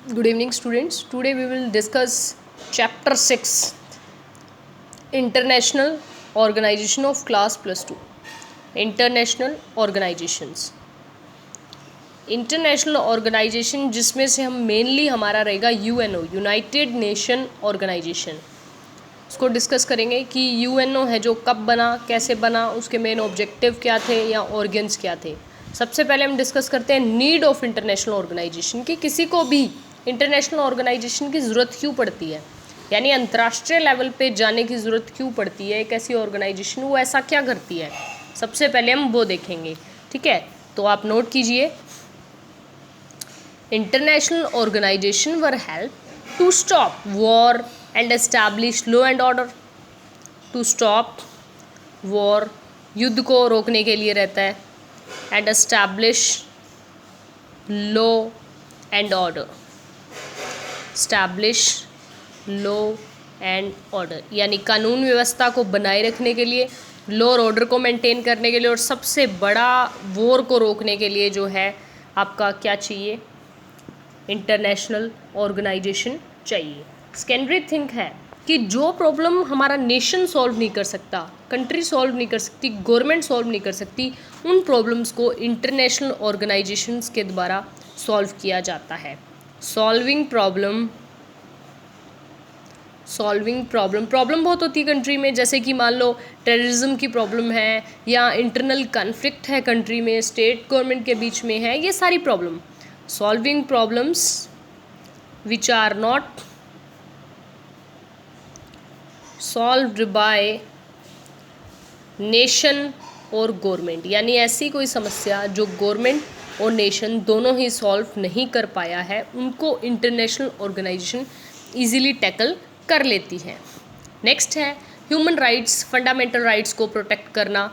Good evening, students. Today we will discuss Chapter 6 International Organization of Class Plus 2. International Organizations. International organisation जिसमें से हम mainly हमारा रहेगा UNO, United Nation organisation. उसको discuss करेंगे कि यूएनओ है जो कब बना, कैसे बना, उसके मेन ऑब्जेक्टिव क्या थे या ऑर्गन्स क्या थे. सबसे पहले हम डिस्कस करते हैं नीड ऑफ इंटरनेशनल ऑर्गेनाइजेशन, कि किसी को भी इंटरनेशनल ऑर्गेनाइजेशन की ज़रूरत क्यों पड़ती है, यानी अंतर्राष्ट्रीय लेवल पे जाने की ज़रूरत क्यों पड़ती है. एक ऐसी ऑर्गेनाइजेशन वो ऐसा क्या करती है, सबसे पहले हम वो देखेंगे. ठीक है, तो आप नोट कीजिए. International organisation were help to stop war and establish law and order. To stop war, युद्ध को रोकने के लिए रहता है, and establish law and order. Establish law and order यानी कानून व्यवस्था को बनाए रखने के लिए, लॉ और ऑर्डर को मेंटेन करने के लिए, और सबसे बड़ा वॉर को रोकने के लिए जो है आपका क्या चाहिए, इंटरनेशनल ऑर्गेनाइजेशन चाहिए. सेकेंडरी थिंक है कि जो प्रॉब्लम हमारा नेशन सॉल्व नहीं कर सकता, कंट्री सॉल्व नहीं कर सकती, गवर्नमेंट सॉल्व नहीं कर सकती, उन प्रॉब्लम्स को इंटरनेशनल ऑर्गेनाइजेशंस के द्वारा सॉल्व किया जाता है. सॉल्विंग प्रॉब्लम प्रॉब्लम बहुत होती है कंट्री में, जैसे कि मान लो टेररिज्म की प्रॉब्लम है, या इंटरनल कन्फ्लिक्ट है कंट्री में, स्टेट गवर्नमेंट के बीच में है, ये सारी problem. Solving problems which are not solved by nation और गवर्नमेंट, यानी ऐसी कोई समस्या जो गवर्नमेंट और नेशन दोनों ही सॉल्व नहीं कर पाया है, उनको इंटरनेशनल ऑर्गेनाइजेशन इजीली टैकल कर लेती है. नेक्स्ट है ह्यूमन राइट्स, फंडामेंटल राइट्स को प्रोटेक्ट करना.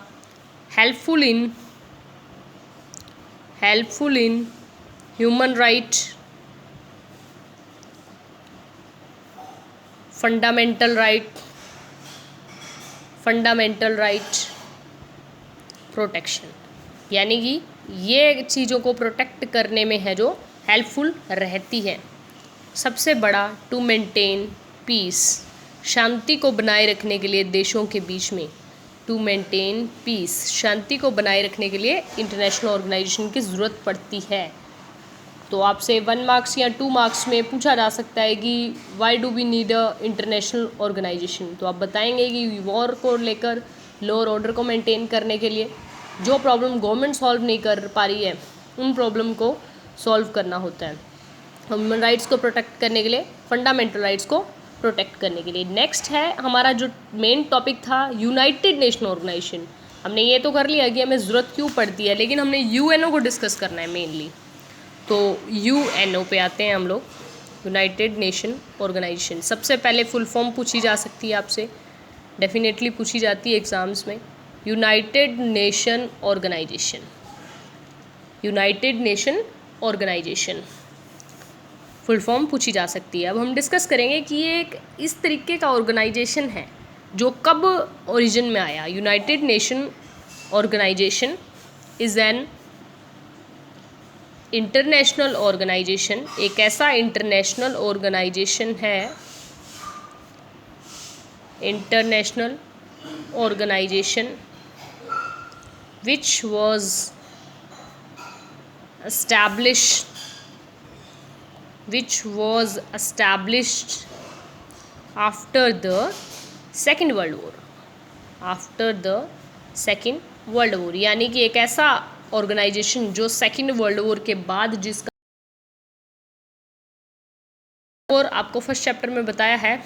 Helpful in human right, fundamental right protection, यानी कि ये चीज़ों को प्रोटेक्ट करने में है जो हेल्पफुल रहती है. सबसे बड़ा टू मेंटेन पीस, शांति को बनाए रखने के लिए देशों के बीच में, टू मेंटेन पीस, शांति को बनाए रखने के लिए इंटरनेशनल ऑर्गेनाइजेशन की ज़रूरत पड़ती है. तो आपसे 1 मार्क्स या 2 मार्क्स में पूछा जा सकता है कि why do we need a international organisation. तो आप बताएंगे कि वॉर को लेकर, लॉ और ऑर्डर को मेंटेन करने के लिए, जो प्रॉब्लम गवर्नमेंट सॉल्व नहीं कर पा रही है उन प्रॉब्लम को सॉल्व करना होता है. ह्यूमन राइट्स को प्रोटेक्ट करने के लिए, फंडामेंटल राइट्स को प्रोटेक्ट करने के लिए. नेक्स्ट है हमारा जो मेन टॉपिक था यूनाइटेड नेशन ऑर्गेनाइजेशन. हमने ये तो कर लिया कि हमें ज़रूरत क्यों पड़ती है, लेकिन हमने यूएनओ को डिस्कस करना है मेनली. तो यूएनओ पे आते हैं हम लोग, यूनाइटेड नेशन ऑर्गेनाइजेशन. सबसे पहले फुल फॉर्म पूछी जा सकती है आपसे, डेफिनेटली पूछी जाती है एग्ज़ाम्स में. United Nation organisation, United Nation organisation full form पूछी जा सकती है. अब हम डिस्कस करेंगे कि ये एक इस तरीके का ऑर्गेनाइजेशन है जो कब ओरिजिन में आया. United Nation organisation is an international organisation, एक ऐसा इंटरनेशनल ऑर्गेनाइजेशन है, international organisation which was established after the Second World War. यानी कि एक ऐसा ऑर्गेनाइजेशन जो सेकेंड वर्ल्ड वॉर के बाद, जिसका और आपको फर्स्ट चैप्टर में बताया है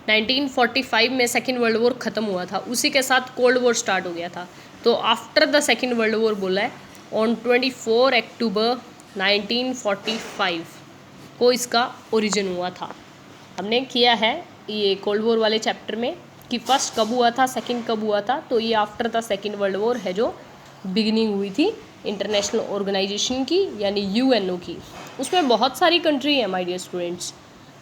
1945 में सेकेंड वर्ल्ड वॉर ख़त्म हुआ था, उसी के साथ कोल्ड वॉर स्टार्ट हो गया था. तो after the second world war बोला है, ऑन 24 अक्टूबर 1945 को इसका ओरिजिन हुआ था. हमने किया है ये कोल्ड वॉर वाले चैप्टर में कि फर्स्ट कब हुआ था, सेकंड कब हुआ था. तो ये after the second world war है जो बिगिनिंग हुई थी इंटरनेशनल ऑर्गेनाइजेशन की, यानी यूएनओ की. उसमें बहुत सारी कंट्री है माय डियर स्टूडेंट्स,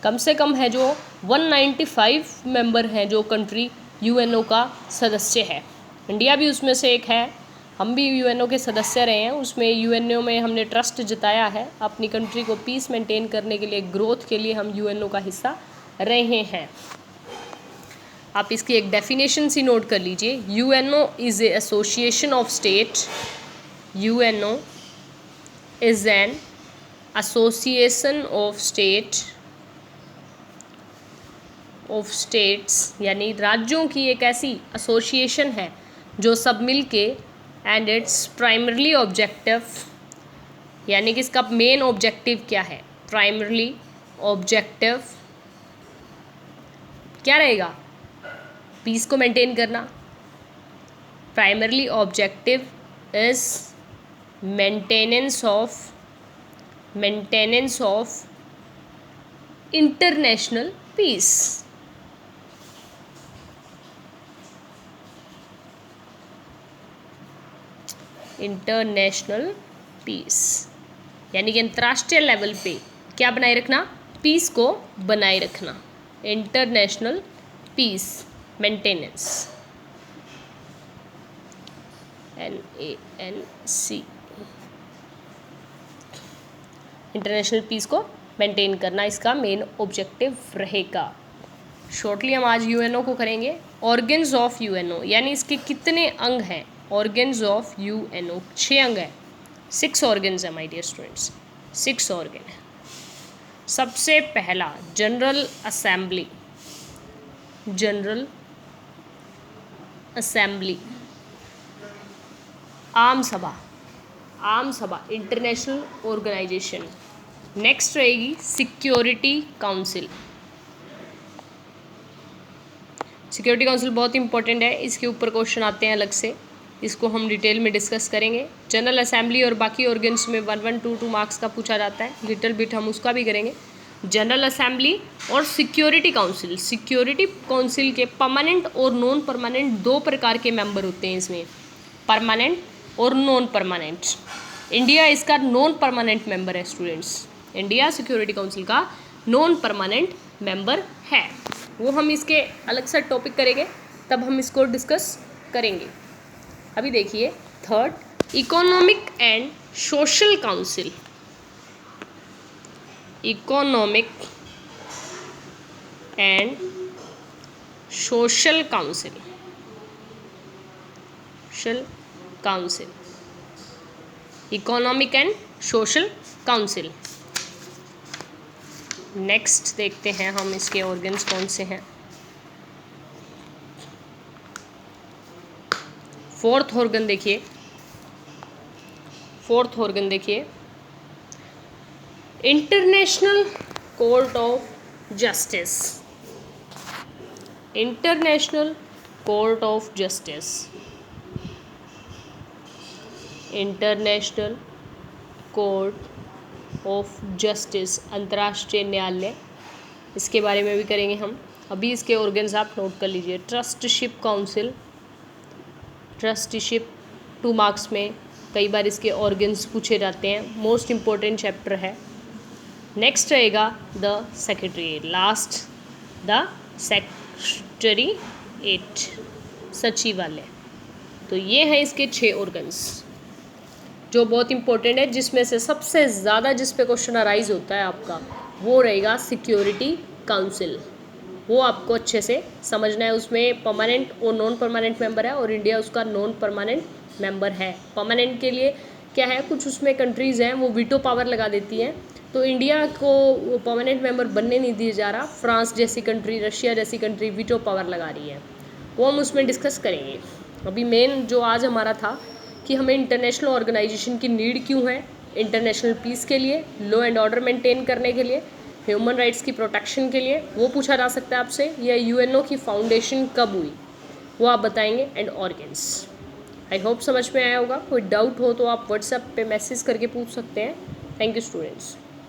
कम से कम है जो 195 मेंबर हैं जो कंट्री यूएनओ का सदस्य है. इंडिया भी उसमें से एक है. हम भी यूएनओ के सदस्य रहे हैं, उसमें यूएनओ में हमने ट्रस्ट जताया है अपनी कंट्री को पीस मेंटेन करने के लिए, ग्रोथ के लिए हम यूएनओ का हिस्सा रहे हैं। आप इसकी एक डेफिनेशन सी नोट कर लीजिए। UNO is a association of state, UNO is an association of states, यानी राज्यों की एक ऐसी एसोसिएशन है जो सब मिल के, एंड इट्स प्राइमरली ऑब्जेक्टिव, यानी कि इसका मेन ऑब्जेक्टिव क्या है, प्राइमरली ऑब्जेक्टिव क्या रहेगा, पीस को मेंटेन करना। Primarily objective is maintenance of international peace. International peace यानी कि अंतर्राष्ट्रीय लेवल पे क्या बनाए रखना, पीस को बनाए रखना। International peace maintenance, NANC, international peace को मेंटेन करना इसका मेन ऑब्जेक्टिव रहेगा। शॉर्टली हम आज यूएनओ को करेंगे। ऑर्गन्स ऑफ यूएनओ, यानी इसके कितने अंग हैं। ऑर्गन्स ऑफ यूएनओ 6 अंग है, 6 ऑर्गन्स है माय डियर स्टूडेंट्स, 6 ऑर्गन है। सबसे पहला जनरल असेंबली, जनरल असेंबली, आम सभा, आम सभा इंटरनेशनल ऑर्गेनाइजेशन। नेक्स्ट रहेगी सिक्योरिटी काउंसिल। सिक्योरिटी काउंसिल बहुत इंपॉर्टेंट है, इसके ऊपर क्वेश्चन आते हैं अलग से, इसको हम डिटेल में डिस्कस करेंगे। जनरल असेंबली और बाकी ऑर्गन्स में 1 1 2 2 मार्क्स का पूछा जाता है, लिटिल बिट हम उसका भी करेंगे। जनरल असेंबली और सिक्योरिटी काउंसिल, सिक्योरिटी काउंसिल के परमानेंट और नॉन परमानेंट 2 प्रकार के मेंबर होते हैं इसमें, परमानेंट और नॉन परमानेंट। इंडिया इसका नॉन परमानेंट मेंबर है स्टूडेंट्स, इंडिया सिक्योरिटी काउंसिल का नॉन परमानेंट मेंबर है। वो हम इसके अलग से टॉपिक करेंगे, तब हम इसको डिस्कस करेंगे। अभी देखिए third, economic and social council. Economic and social council, council, economic and social council. Next देखते हैं हम इसके ऑर्गन्स कौन से हैं। फोर्थ ऑर्गन देखिए, फोर्थ ऑर्गन देखिए, international court of justice, international court of justice, international court of justice, अंतर्राष्ट्रीय न्यायालय, इसके बारे में भी करेंगे हम। अभी इसके ऑर्गन्स आप नोट कर लीजिए। ट्रस्टीशिप काउंसिल, ट्रस्टीशिप 2 मार्क्स में कई बार इसके ऑर्गन्स पूछे जाते हैं, मोस्ट इम्पोर्टेंट चैप्टर है। नेक्स्ट रहेगा the secretariat, last the secretariat, सचिवालय। तो ये हैं इसके 6 ऑर्गन्स जो बहुत इंपॉर्टेंट है, जिसमें से सबसे ज़्यादा जिस पे क्वेश्चन अराइज होता है आपका वो रहेगा सिक्योरिटी काउंसिल। वो आपको अच्छे से समझना है, उसमें परमानेंट और नॉन परमानेंट मेंबर है और इंडिया उसका नॉन परमानेंट मेंबर है। परमानेंट के लिए क्या है, कुछ उसमें कंट्रीज़ हैं वो वीटो पावर लगा देती हैं, तो इंडिया को परमानेंट मेंबर बनने नहीं दिया जा रहा। फ्रांस जैसी कंट्री, रशिया जैसी कंट्री वीटो पावर लगा रही है, वो हम उसमें डिस्कस करेंगे। अभी मेन जो आज हमारा था कि हमें इंटरनेशनल ऑर्गेनाइजेशन की नीड क्यों है, इंटरनेशनल पीस के लिए, लॉ एंड ऑर्डर मेंटेन करने के लिए, ह्यूमन राइट्स की प्रोटेक्शन के लिए, वो पूछा जा सकता है आपसे। या यूएनओ की फाउंडेशन कब हुई वो आप बताएंगे, एंड ऑर्गन्स। आई होप समझ में आया होगा। कोई डाउट हो तो आप व्हाट्सएप पे मैसेज करके पूछ सकते हैं। Thank you students.